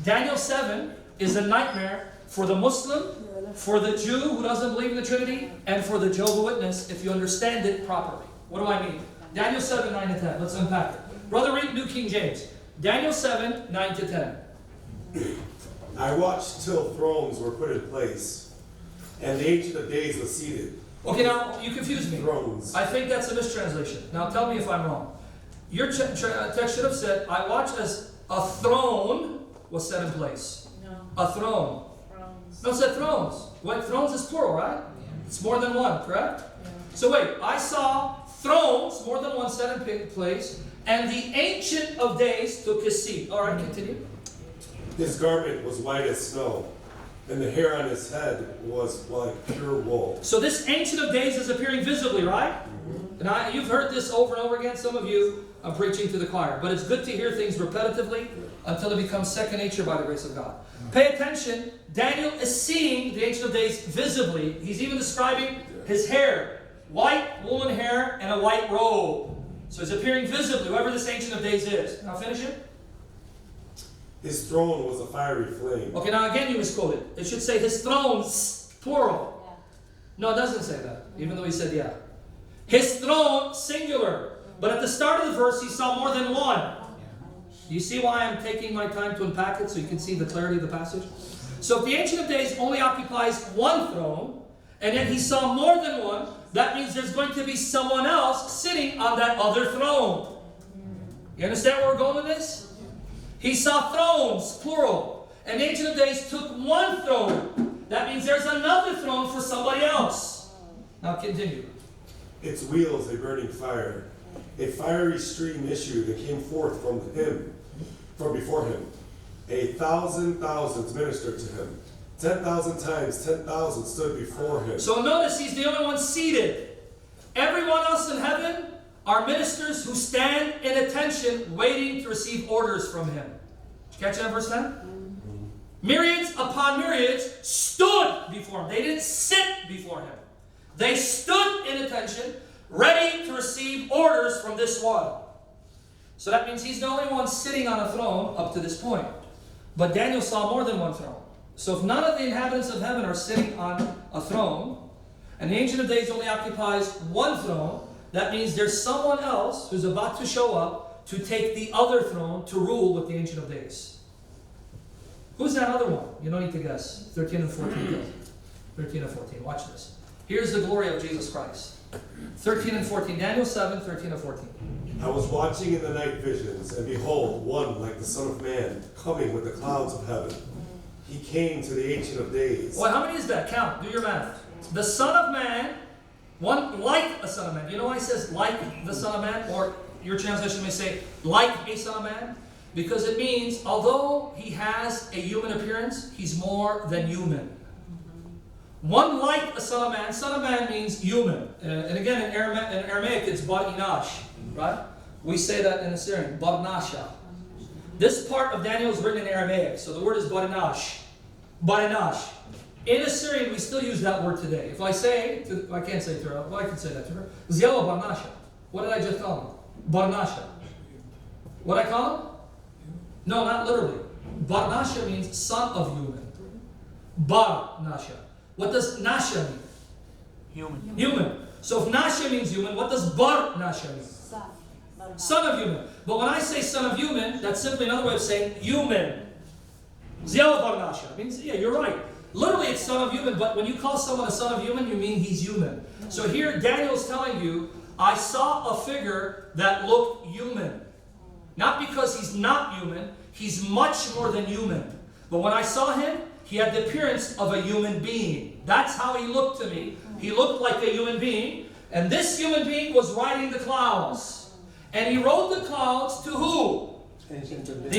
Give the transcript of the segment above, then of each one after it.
Daniel 7 is a nightmare for the Muslim, for the Jew who doesn't believe in the Trinity, and for the Jehovah's Witness if you understand it properly. What do I mean? Daniel 7, 9 to 10. Let's unpack it. Brother, read New King James. Daniel 7, 9 to 10. I watched till thrones were put in place, and the Ancient of Days was seated. Okay, now, you confused me. Thrones. I think that's a mistranslation. Now, tell me if I'm wrong. Your text should have said, I watched as a throne was set in place. No. A throne. Thrones. No, it said thrones. What, thrones is plural, right? Yeah. It's more than one, correct? Yeah. So wait, I saw thrones, more than one set in place, and the Ancient of Days took his seat. All right, continue. His garment was white as snow, and the hair on his head was like pure wool. So this Ancient of Days is appearing visibly, right? And you've heard this over and over again. Some of you, I'm preaching to the choir. But it's good to hear things repetitively until it becomes second nature by the grace of God. Pay attention. Daniel is seeing the Ancient of Days visibly. He's even describing his hair. White woolen hair and a white robe. So it's appearing visibly, whoever this Ancient of Days is. Now finish it. His throne was a fiery flame. Okay, now again you misquoted. It should say his thrones, plural. Yeah. No, it doesn't say that, even though he said yeah. His throne, singular. But at the start of the verse, he saw more than one. You see why I'm taking my time to unpack it so you can see the clarity of the passage? So if the Ancient of Days only occupies one throne, and yet he saw more than one, that means there's going to be someone else sitting on that other throne. You understand where we're going with this? He saw thrones, plural. And the Ancient of Days took one throne. That means there's another throne for somebody else. Now continue. Its wheels a burning fire. A fiery stream issued and came forth from before him. 1,000 thousands ministered to him. 10,000 times 10,000 stood before him. So notice he's the only one seated. Everyone else in heaven are ministers who stand in attention waiting to receive orders from him. Did you catch that in verse 10? Myriads upon myriads stood before him. They didn't sit before him. They stood in attention, ready to receive orders from this one. So that means he's the only one sitting on a throne up to this point. But Daniel saw more than one throne. So if none of the inhabitants of heaven are sitting on a throne, and the Ancient of Days only occupies one throne, that means there's someone else who's about to show up to take the other throne to rule with the Ancient of Days. Who's that other one? You don't need to guess. 13 and 14. 13 and 14. Watch this. Here's the glory of Jesus Christ. 13 and 14. Daniel 7, 13 and 14. I was watching in the night visions, and behold, one like the Son of Man, coming with the clouds of heaven. He came to the Ancient of Days. Well, how many is that? Count. Do your math. The Son of Man, one like a Son of Man. You know why it says like the Son of Man? Or your translation may say like a Son of Man? Because it means, although he has a human appearance, he's more than human. One like a Son of Man. Son of Man means human. And again, in Aramaic, it's bar inash, right? We say that in Assyrian, bar nasha. This part of Daniel is written in Aramaic, so the word is bar inash. Bar inash. In Assyrian, we still use that word today. If I say, I can't say to her, well, I can say that to her. Ziyawa bar nasha. What did I just call him? Bar nasha. What I call him? No, not literally. Bar nasha means son of human. Bar nasha. What does nasha mean? Human. Human. So if nasha means human, what does bar nasha mean? Son of human. But when I say son of human, that's simply another way of saying human. Ziyawa bar nasha means, yeah, you're right. Literally it's son of human, but when you call someone a son of human, you mean he's human. So here Daniel's telling you, I saw a figure that looked human. Not because he's not human, he's much more than human. But when I saw him, he had the appearance of a human being. That's how he looked to me. He looked like a human being. And this human being was riding the clouds. And he rode the clouds to who? The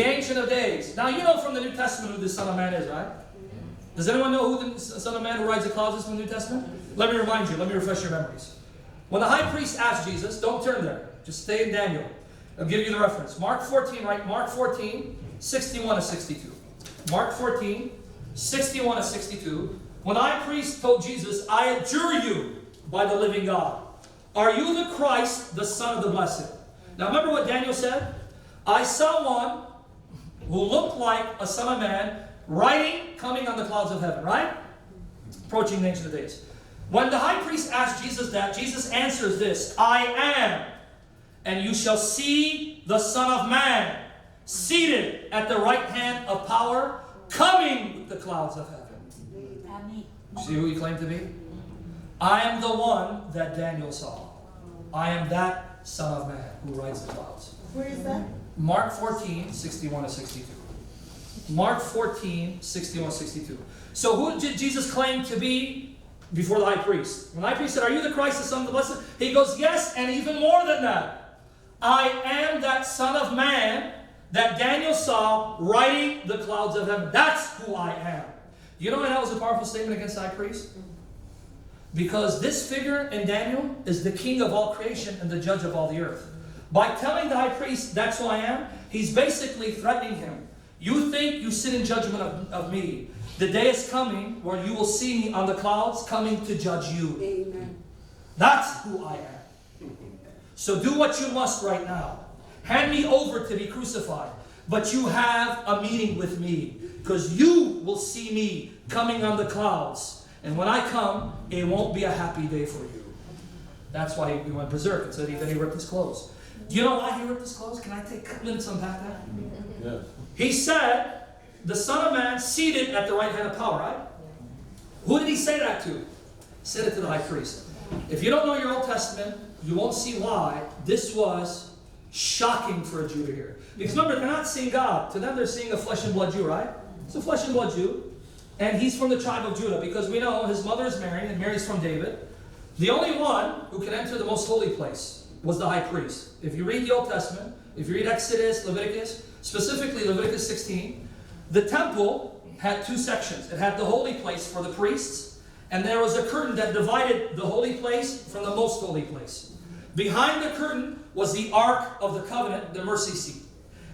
Ancient of Days. Now you know from the New Testament who the Son of Man is, right? Does anyone know who the Son of Man who rides the clouds is from the New Testament? Let me remind you. Let me refresh your memories. When the high priest asked Jesus, don't turn there. Just stay in Daniel. I'll give you the reference. Mark 14, right? Mark 14, 61 to 62. Mark 14, 61 to 62. When the high priest told Jesus, I adjure you by the living God. Are you the Christ, the Son of the Blessed? Now remember what Daniel said? I saw one who looked like a son of man, riding, coming on the clouds of heaven, right? Approaching the Ancient of Days. When the high priest asked Jesus that, Jesus answers this, I am, and you shall see the Son of Man seated at the right hand of power, coming with the clouds of heaven. See who he claimed to be? I am the one that Daniel saw. I am that Son of Man who rides the clouds. Where is that? Mark 14, 61 to 62. Mark 14, 61 to 62. So who did Jesus claim to be before the high priest? When the high priest said, are you the Christ, the Son of the Blessed? He goes, yes, and even more than that. I am that Son of Man that Daniel saw riding the clouds of heaven. That's who I am. You know why that was a powerful statement against the high priest? Because this figure in Daniel is the king of all creation and the judge of all the earth. By telling the high priest, that's who I am, he's basically threatening him. You think you sit in judgment of me. The day is coming where you will see me on the clouds coming to judge you. Amen. That's who I am. So do what you must right now. Hand me over to be crucified. But you have a meeting with me. Because you will see me coming on the clouds. And when I come, it won't be a happy day for you. That's why he went berserk and said then he ripped his clothes. Do you know why he ripped his clothes? Can I take a minute to unpack that? Yeah. He said, the Son of Man seated at the right hand of power, right? Who did he say that to? He said it to the high priest. If you don't know your Old Testament, you won't see why this was shocking for a Jew to hear. Because remember, they're not seeing God. To them, they're seeing a flesh and blood Jew, right? It's a flesh and blood Jew. And he's from the tribe of Judah, because we know his mother is Mary, and Mary's from David. The only one who can enter the most holy place was the high priest. If you read the Old Testament, if you read Exodus, Leviticus, specifically Leviticus 16, the temple had two sections. It had the holy place for the priests, and there was a curtain that divided the holy place from the most holy place. Behind the curtain was the Ark of the Covenant, the mercy seat.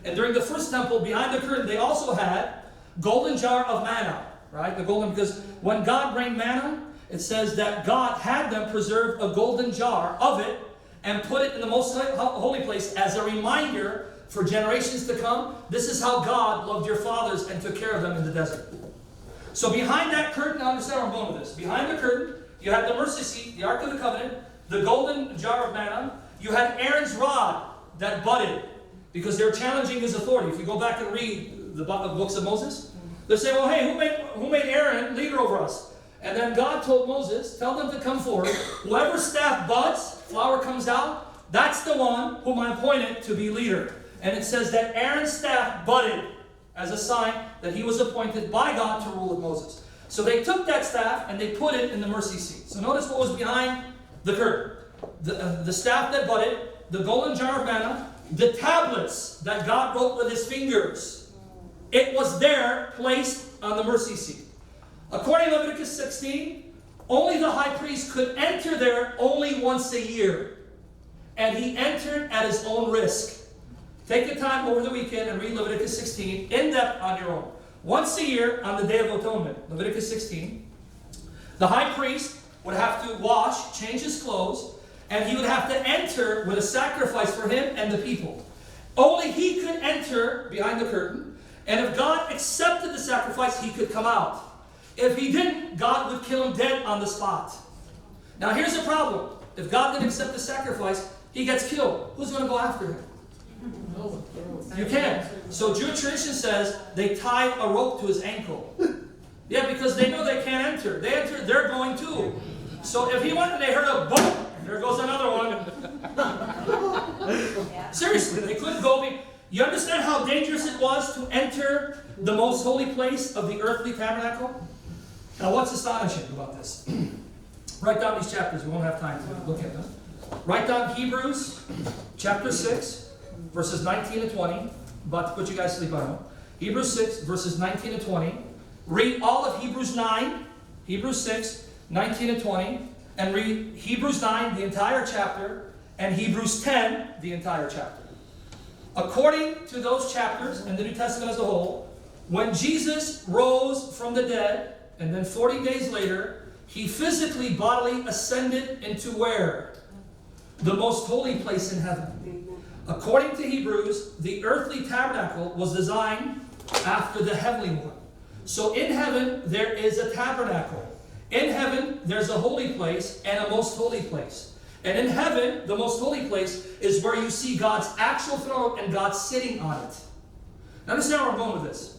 And during the first temple, behind the curtain, they also had golden jar of manna, right? The golden, because when God rained manna, it says that God had them preserve a golden jar of it and put it in the most holy place as a reminder for generations to come. This is how God loved your fathers and took care of them in the desert. So behind that curtain, I understand where I'm going with this. Behind the curtain, you had the mercy seat, the Ark of the Covenant, the golden jar of manna. You had Aaron's rod that budded because they were challenging his authority. If you go back and read the books of Moses, they say, well, hey, who made Aaron leader over us? And then God told Moses, tell them to come forward. Whoever staff buds, flower comes out, that's the one whom I appointed to be leader. And it says that Aaron's staff budded as a sign that he was appointed by God to rule with Moses. So they took that staff and they put it in the mercy seat. So notice what was behind the curtain. The staff that budded, the golden jar of manna, the tablets that God wrote with his fingers. It was there placed on the mercy seat. According to Leviticus 16, only the high priest could enter there only once a year. And he entered at his own risk. Take the time over the weekend and read Leviticus 16 in depth on your own. Once a year on the Day of Atonement, Leviticus 16, the high priest would have to wash, change his clothes, and he would have to enter with a sacrifice for him and the people. Only he could enter behind the curtain, and if God accepted the sacrifice, he could come out. If he didn't, God would kill him dead on the spot. Now here's the problem. If God didn't accept the sacrifice, he gets killed. Who's going to go after him? You can't. So Jewish tradition says they tied a rope to his ankle. Yeah, because they know they can't enter. They enter, they're going too. So if he went and they heard a boom, there goes another one. Seriously, they couldn't go. You understand how dangerous it was to enter the most holy place of the earthly tabernacle? Now what's astonishing about this? Write down these chapters. We won't have time to look at them. Write down Hebrews chapter 6, verses 19 to 20. About to put you guys to sleep on them. Hebrews 6, verses 19 to 20. Read all of Hebrews 9, Hebrews 6, 19 to 20. And read Hebrews 9, the entire chapter, and Hebrews 10, the entire chapter. According to those chapters and the New Testament as a whole, when Jesus rose from the dead, and then 40 days later, he physically, bodily ascended into where? The most holy place in heaven. According to Hebrews, the earthly tabernacle was designed after the heavenly one. So in heaven, there is a tabernacle. In heaven, there's a holy place and a most holy place. And in heaven, the most holy place is where you see God's actual throne and God sitting on it. Now understand where I'm going with this.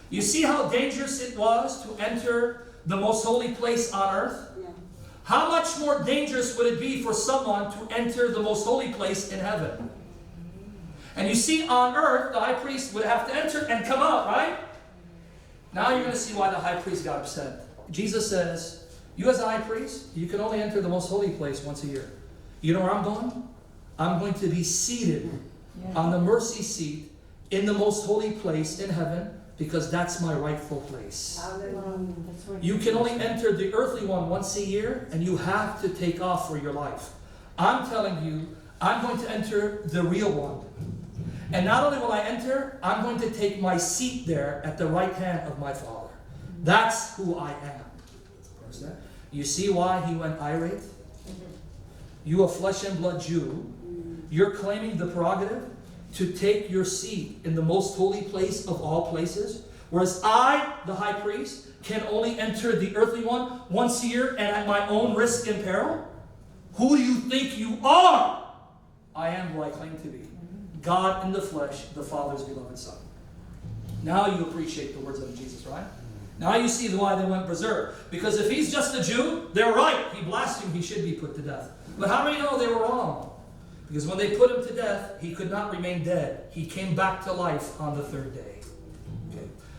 You see how dangerous it was to enter the most holy place on earth? Yeah. How much more dangerous would it be for someone to enter the most holy place in heaven? And you see, on earth, the high priest would have to enter and come out, right? Now you're going to see why the high priest got upset. Jesus says, you as a high priest, you can only enter the most holy place once a year. You know where I'm going? I'm going to be seated on the mercy seat in the most holy place in heaven, because that's my rightful place. You can only enter the earthly one once a year, and you have to take off for your life. I'm telling you, I'm going to enter the real one. And not only will I enter, I'm going to take my seat there at the right hand of my Father. That's who I am. Understand? You see why he went irate? You, a flesh and blood Jew, you're claiming the prerogative to take your seat in the most holy place of all places, whereas I, the high priest, can only enter the earthly one once a year and at my own risk and peril? Who do you think you are? I am who I claim to be. God in the flesh, the Father's beloved Son. Now you appreciate the words of Jesus, right? Now you see why they went berserk. Because if he's just a Jew, they're right. He blasphemed, he should be put to death. But how many know they were wrong? Because when they put him to death, he could not remain dead. He came back to life on the third day. Okay.